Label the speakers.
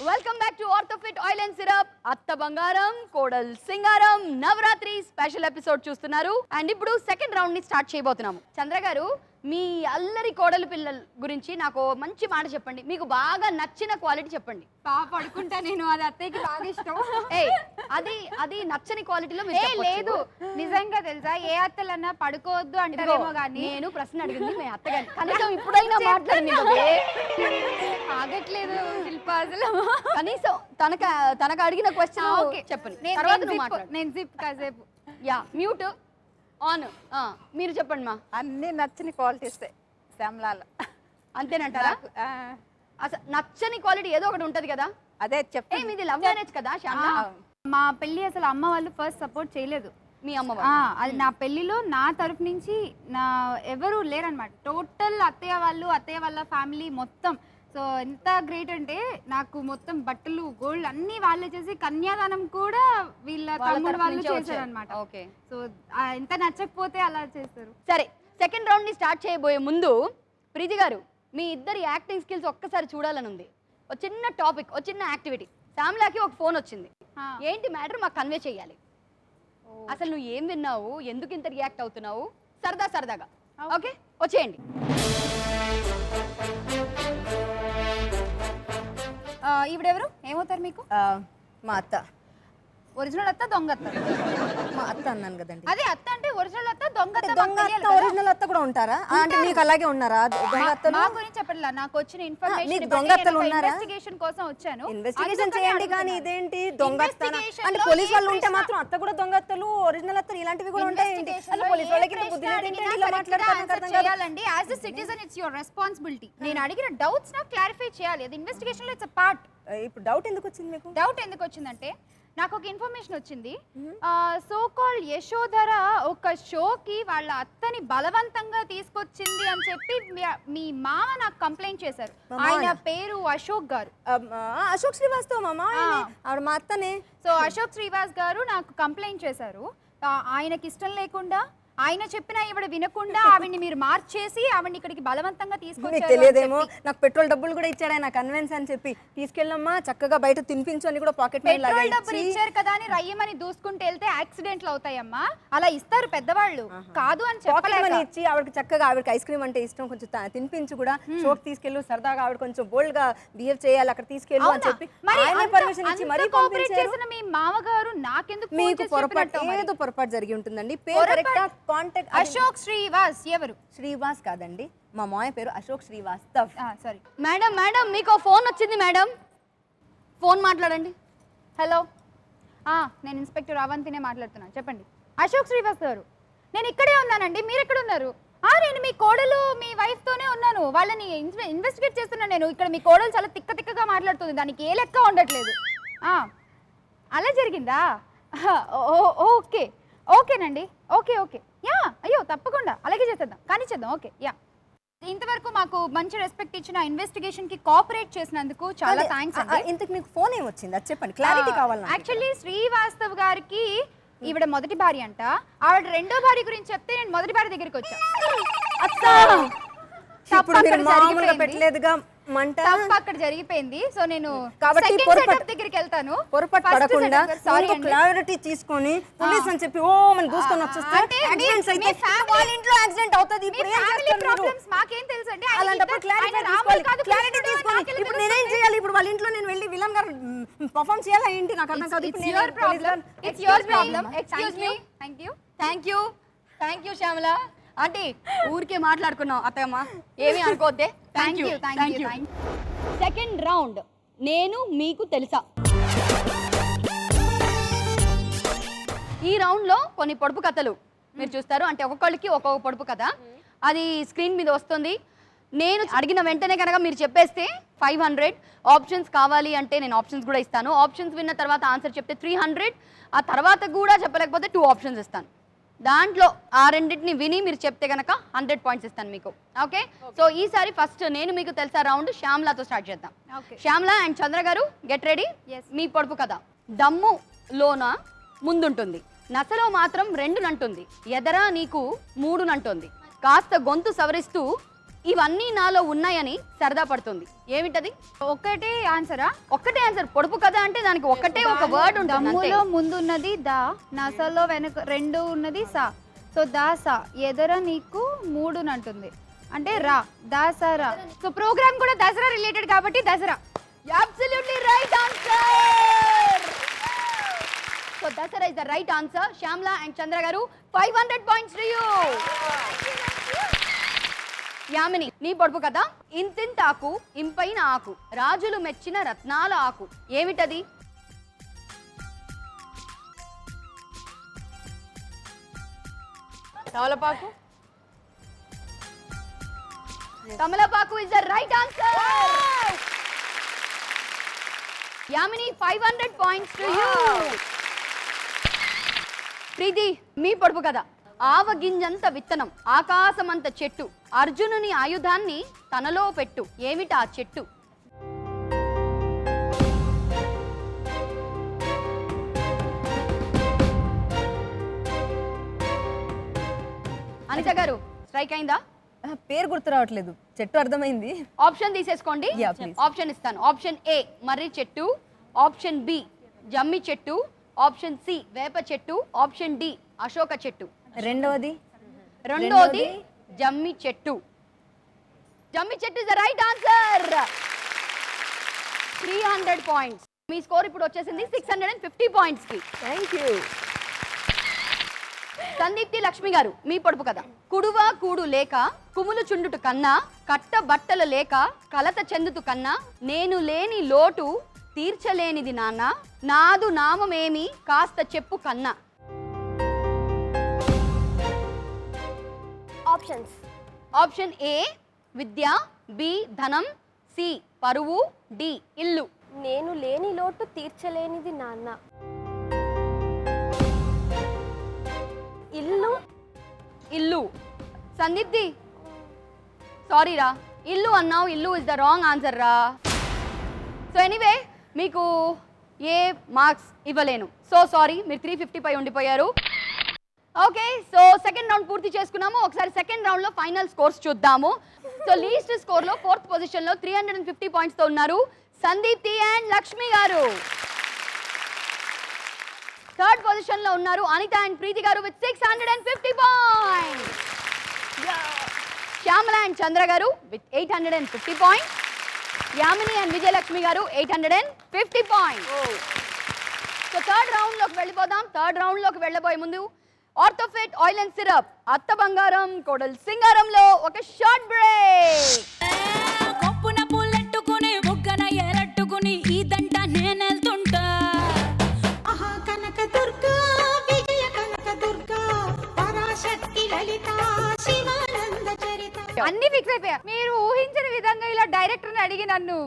Speaker 1: Welcome back to Orthofit oil and syrup. అత్త బంగారం కోడల్ సింగారం నవరాత్రి స్పెషల్ ఎపిసోడ్ చూస్తున్నారు. అండ్ ఇప్పుడు సెకండ్ రౌండ్ ని స్టార్ట్ చేయబోతున్నాము. చంద్ర గారు, మీ అల్లరి కోడలు పిల్లల గురించి నాకు మంచి మాట చెప్పండి. మీకు బాగా నచ్చిన క్వాలిటీ చెప్పండి.
Speaker 2: బాగా పడుకుంటా నేను, అది అత్తయ్యకి బాగా ఇష్టం.
Speaker 1: అది నచ్చని క్వాలిటీలో
Speaker 2: లేదు, నిజంగా తెలుసా, ఏ అత్తలన్నా పడుకోవద్దు అంటారేమో కానీ
Speaker 1: నేను ప్రశ్న అడిగింది మీ అత్తగారి. కనీసం ఇప్పుడైనా మాట్లాడింది
Speaker 2: ఆగట్లేదు శిల్ప అసలు.
Speaker 1: కనీసం తనకు అడిగిన క్వశ్చన్ చెప్పండి.
Speaker 2: నేను జిప్ కాసేపు
Speaker 1: మ్యూట్ ఆన్. మీరు చెప్పండి మా.
Speaker 3: అన్ని నచ్చని క్వాలిటీస్ శ్యామలాల.
Speaker 1: అంతేనంటారా? అసలు నచ్చని క్వాలిటీ ఏదో ఒకటి ఉంటది కదా.
Speaker 3: అదే చెప్పే
Speaker 1: మీది లవ్ మ్యారేజ్ కదా శ్యామల?
Speaker 2: మా పెళ్లి అసలు అమ్మ వాళ్ళు ఫస్ట్ సపోర్ట్ చేయలేదు.
Speaker 1: మీ అమ్మ
Speaker 2: అది నా పెళ్లిలో నా తరఫు నుంచి ఎవరు లేరనమాట. టోటల్ అత్తయ్య వాళ్ళ ఫ్యామిలీ మొత్తం. సో ఎంత గ్రేట్ అంటే నాకు మొత్తం బట్టలు గోల్డ్ అన్ని వాళ్ళే చేసి కన్యాదానం కూడా వీళ్ళ తమ్ముడు వాళ్ళు చేశారు అనమాట.
Speaker 1: ఓకే,
Speaker 2: సో ఎంత నచ్చకపోతే అలా చేస్తారు.
Speaker 1: సరే, సెకండ్ రౌండ్ ని స్టార్ట్ చేయబోయే ముందు ప్రీతి గారు, మీ ఇద్దరి యాక్టింగ్ స్కిల్స్ ఒక్కసారి చూడాలని ఉంది. ఒక చిన్న టాపిక్, ఒక చిన్న యాక్టివిటీ. శ్యామలాకి ఒక ఫోన్ వచ్చింది. ఏంటి మ్యాటర్ మాకు కన్వే చేయాలి. అసలు నువ్వు ఏం విన్నావు, ఎందుకు ఇంత రియాక్ట్ అవుతున్నావు, సరదాగా. ఓకే, వచ్చేయండి.
Speaker 2: ఈవిడెవరు, ఏమవుతారు మీకు?
Speaker 3: మా అత్త.
Speaker 2: ఒరిజినల్ అత్త, దొంగ అత్త?
Speaker 3: మా అత్త అన్నాను కదండి.
Speaker 2: అదే అత్త అంటే ఒరిజినల్ అత్త, దొంగ
Speaker 3: అత్త ఒరిజినల్ అత్త కూడా ఉంటారా? అంటే మీకు అలాగే ఉన్నారా దొంగ అత్తలు?
Speaker 2: మా గురించి చెప్పట్లా, నాకు వచ్చిన ఇన్ఫర్మేషన్
Speaker 3: దొంగ అత్తలు ఉన్నారా?
Speaker 2: ఇన్వెస్టిగేషన్ కోసం వచ్చాను.
Speaker 3: ఇన్వెస్టిగేషన్ చేయండి. కానీ ఇదేంటి దొంగ అత్త అంటే పోలీస్ వాళ్ళు ఉంటే మాత్రం అత్త కూడా దొంగ అత్తలు, ఒరిజినల్ అత్తలు ఇలాంటివి కూడా ఉంటాయి. పోలీస్ వాళ్ళకి బుద్ధి లేదంటే ఇలా మాట్లాడతారు
Speaker 2: చేయాలండి. As a citizen it's your responsibility. నేను అడిగిన డౌట్స్ నాకు క్లారిఫై చేయాలి. అది ఇన్వెస్టిగేషన్ లో ఇట్స్ అ పార్ట్.
Speaker 3: ఇప్పుడు డౌట్ ఎందుకు వచ్చింది మీకు?
Speaker 2: డౌట్ ఎందుకు వచ్చిందంటే నాకు ఒక ఇన్ఫర్మేషన్ వచ్చింది. సో కాల్డ్ యశోధర ఒక షోకి వాళ్ళ అత్తని బలవంతంగా తీసుకొచ్చింది అని చెప్పి మీ మామ నాకు కంప్లైంట్ చేశారు. ఆయన పేరు అశోక్ గారు.
Speaker 3: అశోక్ శ్రీవాస్తవ్ మామ, ఆవిడ మా అత్తనే.
Speaker 2: సో అశోక్ శ్రీవాస్ గారు నాకు కంప్లైంట్ చేశారు. ఆయనకి ఇష్టం లేకుండా, ఆయన చెప్పినా ఈవిడ వినకుండా ఆవిడ్ని మీరు మార్చేసి ఆవిడ్ని ఇక్కడికి బలవంతంగా తీసుకొచ్చారు.
Speaker 3: తెలియదేమో, నాకు పెట్రోల్ డబ్బులు కూడా ఇచ్చాడు ఆయన కన్విన్స్ అని చెప్పి. తీసుకెళ్ళమ్మా చక్కగా బయట తినిపించు అని కూడా పాకెట్
Speaker 2: పెట్రోల్ డబ్బులు ఇచ్చారు కదా అని రయ్యమని దూసుకుంటూ వెళ్తే యాక్సిడెంట్లు అవుతాయమ్మా. అలా ఇస్తారు పెద్దవాళ్ళు, కాదు అని చెప్పలేమని
Speaker 3: ఇచ్చి ఆవిడకి చక్కగా, ఆవిడకి ఐస్ క్రీమ్ అంటే ఇష్టం, కొంచెం తినిపించు కూడా, షోకి తీసుకెళ్ళు, సరదాగా ఆవిడ కొంచెం బోల్డ్ గా బిహేవ్ చేయాలి, అక్కడ తీసుకెళ్ళు అని చెప్పి పర్మిషన్ ఇచ్చి మరీ
Speaker 2: చేసిన మీ మామగారు నాకెందుకు
Speaker 3: మీకు పొరపాటు, ఏదో పొరపాటు జరిగి ఉంటుందండి. పేరు కరెక్టా? కాంటాక్ట్
Speaker 2: అశోక్ శ్రీవాస్. ఎవరు?
Speaker 3: శ్రీవాస్ కాదండి, మా మాయ పేరు అశోక్ శ్రీవాస్తవ్.
Speaker 2: సారీ
Speaker 1: మేడం మీకు ఫోన్ వచ్చింది. మేడం ఫోన్ మాట్లాడండి.
Speaker 2: హలో, నేను ఇన్స్పెక్టర్ అవంతినే మాట్లాడుతున్నాను. చెప్పండి. అశోక్ శ్రీవాస్ గారు, నేను ఇక్కడే ఉన్నానండి. మీరు ఎక్కడ ఉన్నారు? నేను మీ కోడలు, మీ వైఫ్ తోనే ఉన్నాను. వాళ్ళని ఇన్వెస్టిగేట్ చేస్తున్నాను నేను. ఇక్కడ మీ కోడలు చాలా తిక్కగా మాట్లాడుతుంది, దానికి ఏ లెక్క ఉండట్లేదు. అలా జరిగిందా? ఓకేనండి. ఓకే అయ్యో తప్పకుండా అలాగే చేద్దాం, కానీ చేద్దాం. ఓకే ఇంతవరకు మాకు మంచి రెస్పెక్ట్ ఇచ్చిన ఇన్వెస్టిగేషన్ కి కోఆపరేట్ చేసినందుకు చాలా థ్యాంక్స్ అండి.
Speaker 3: ఇంతకు మీకు ఫోన్ ఏం వచ్చింది అది చెప్పండి, క్లారిటీ కావాలి.
Speaker 2: యాక్చువల్లీ శ్రీవాస్తవ్ గారికి ఈవిడ మొదటి భార్య అంట. ఆవిడ రెండో భార్య గురించి చెప్తే నేను మొదటి భార్య దగ్గరికి వచ్చా.
Speaker 3: పెట్టలేదుగా మంట,
Speaker 2: అక్కడ జరిగిపోయింది. సో నేను
Speaker 3: కాబట్టి
Speaker 2: దగ్గరికి వెళ్తాను.
Speaker 3: పొరపాటు పడకుండా క్లారిటీ తీసుకొని పోలీస్ అని చెప్పి మన దూసుకొని వచ్చేస్తే యాక్సిడెంట్ అవుతుంది.
Speaker 2: మాకేం తెలుసు అండి.
Speaker 3: అలాంటప్పుడు క్లారిటీ తీసుకొని ఇప్పుడు నేనేం చేయాలి? ఇప్పుడు వాళ్ళ ఇంట్లో నేను వెళ్ళి విలన్ గారు పర్ఫార్మ్ చేయాలా ఏంటి? నాకు అర్థం కాదు.
Speaker 1: Thank you Shyamala aunty. ఊరికే మాట్లాడుకున్నాం అత్తమ్మ, ఏమీ అనుకోవద్దే. Thank you. సెకండ్ రౌండ్, నేను మీకు తెలుసా. ఈ రౌండ్ లో కొన్ని పొడుపు కథలు మీరు చూస్తారు. అంటే ఒక్కొక్కళ్ళకి ఒక్కొక్క పొడుపు కథ, అది స్క్రీన్ మీద వస్తుంది. నేను అడిగిన వెంటనే కనుక మీరు చెప్పేస్తే 500. ఆప్షన్స్ కావాలి అంటే నేను ఆప్షన్స్ కూడా ఇస్తాను. ఆప్షన్స్ విన్న తర్వాత ఆన్సర్ చెప్తే 300. ఆ తర్వాత కూడా చెప్పలేకపోతే 2 ఆప్షన్స్ ఇస్తాను. దాంట్లో ఆ రెండింటిని విని మీరు చెప్తే కనుక 100 పాయింట్స్ ఇస్తాను మీకు. ఓకే, సో ఈసారి ఫస్ట్ నేను మీకు తెలుసా రౌండ్ శ్యామలాతో స్టార్ట్ చేద్దాం. శ్యామల అండ్ చంద్ర గారు గెట్ రెడీ. మీ పొడుపు కదా. దమ్ము లోన ముందుంటుంది, నసలో మాత్రం 2 నంటుంది, ఎదరా నీకు 3 నంటుంది, కాస్త గొంతు సవరిస్తూ ఇవన్నీ నాలో ఉన్నాయని సరదా పడుతుంది. ఏమిటది?
Speaker 2: ఒకటే ఆన్సరా?
Speaker 1: ఒక్కటే ఆన్సర్. పొడుపు కథ అంటే దానికి ఒక్కటే ఒక వర్డ్ ఉంటుంది.
Speaker 2: దమ్ములో ముందున్నది దా, నసలో వెనక 2 ఉన్నది సా. సో దా సా, ఎదర నీకు 3 అంటుంది అంటే రా, దసరా. సో ప్రోగ్రామ్ కూడా దసరా రిలేటెడ్ కాబట్టి Dasara.
Speaker 1: Absolutely right answer. So Dasara is the right answer. Shyamala and Chandra garu 500 points to you. Yamini, నీ పొడుపు కదా. ఇంతింత ఆకు, ఇంపైన ఆకు, రాజులు మెచ్చిన రత్నాల ఆకు. ఏమిటది?
Speaker 3: తమలపాకు.
Speaker 1: తమలపాకు is the right answer. Yamini 500 points to you. Preethi, మీ పొడుపు కదా. ఆవగింజంత విత్తనం, ఆకాశమంత చెట్టు, అర్జునుని ఆయుధాన్ని తనలో పెట్టు. ఏమిటా చెట్టు? అనిత గారు స్ట్రైక్ అయిందా?
Speaker 3: పేరు గుర్తు రావట్లేదు. చెట్టు అర్థమైంది.
Speaker 1: ఆప్షన్ తీసేసుకోండి. ఆప్షన్ ఇస్తాను. ఆప్షన్ ఏ మర్రి చెట్టు, ఆప్షన్ బి జమ్మి చెట్టు, ఆప్షన్ సి వేప చెట్టు, ఆప్షన్ డి అశోక చెట్టు.
Speaker 3: రెండోది
Speaker 1: జమ్మి చెట్టు. జమ్మి చెట్టు is the right answer. 300 points. Me score ఇప్పుడు వచ్చేసింది 650 పాయింట్స్ కి.
Speaker 3: Thank you.
Speaker 1: సందీప్తి లక్ష్మి గారు, మీ పొడుపు కదా. కుడువా కూడు లేక కుములు చుండుటు కన్నా, కట్ట బట్టలు లేక కలత చెందుతు కన్నా, నేను లేని లోటు తీర్చలేనిది నాన్న, నాదు నామమేమి కాస్త చెప్పు కన్నా.
Speaker 4: ఆప్షన్స్.
Speaker 1: ఆప్షన్ ఏ విద్య, బి ధనం, సి పరువు, డి ఇల్లు.
Speaker 4: నేను లేని లోటు తీర్చలేనిది నాన్న. ఇల్లు.
Speaker 1: ఇల్లు. సందీప్తి సారీ రా, ఇల్లు అన్నావు. ఇల్లు ఇస్ ద రాంగ్ ఆన్సర్ రా. సో ఎనీవే మీకు ఏ మార్క్స్ ఇవ్వలేను. సో సారీ, మీరు 350 పై ఉండిపోయారు. ఓకే, సో సెకండ్ రౌండ్ పూర్తి చేసుకున్నాము. ఒకసారి సెకండ్ రౌండ్ లో ఫైనల్ స్కోర్స్ చూద్దాము. సో లీస్ట్ స్కోర్ లో 4th పొజిషన్ లో 350 పాయింట్స్ తో ఉన్నారు సందీప్తి అండ్ లక్ష్మి గారు. 3rd పొజిషన్ లో ఉన్నారు అనిత అండ్ ప్రీతి గారు with 650 points. Shyamala and Chandra గారు with 850 points. Yamini and Vijayalakshmi గారు 850 పాయింట్స్. సో 3rd రౌండ్ లోకి వెళ్ళిపోదాం. 3rd రౌండ్ లోకి వెళ్ళబోయే ముందు ఆర్థోఫిట్ ఆయిల్ అండ్ సిరప్, అత్త బంగారం కోడల్ సింగారంలో ఒక షార్ట్ బ్రేక్.
Speaker 5: కొప్పున పూలెట్టుకుని బుగ్గన ఎరట్టుకుని ఈదంట నేనెళ్తుంటా.
Speaker 6: ఆహా కనక దుర్గా, విజయ కనక దుర్గా, పరాశక్తి లలిత శివానంద చరిత.
Speaker 2: అన్ని ఫిక్స్ అయిపోయా. మీరు ఊహించిన విధంగా ఇలా డైరెక్టర్ని అడిగి నన్ను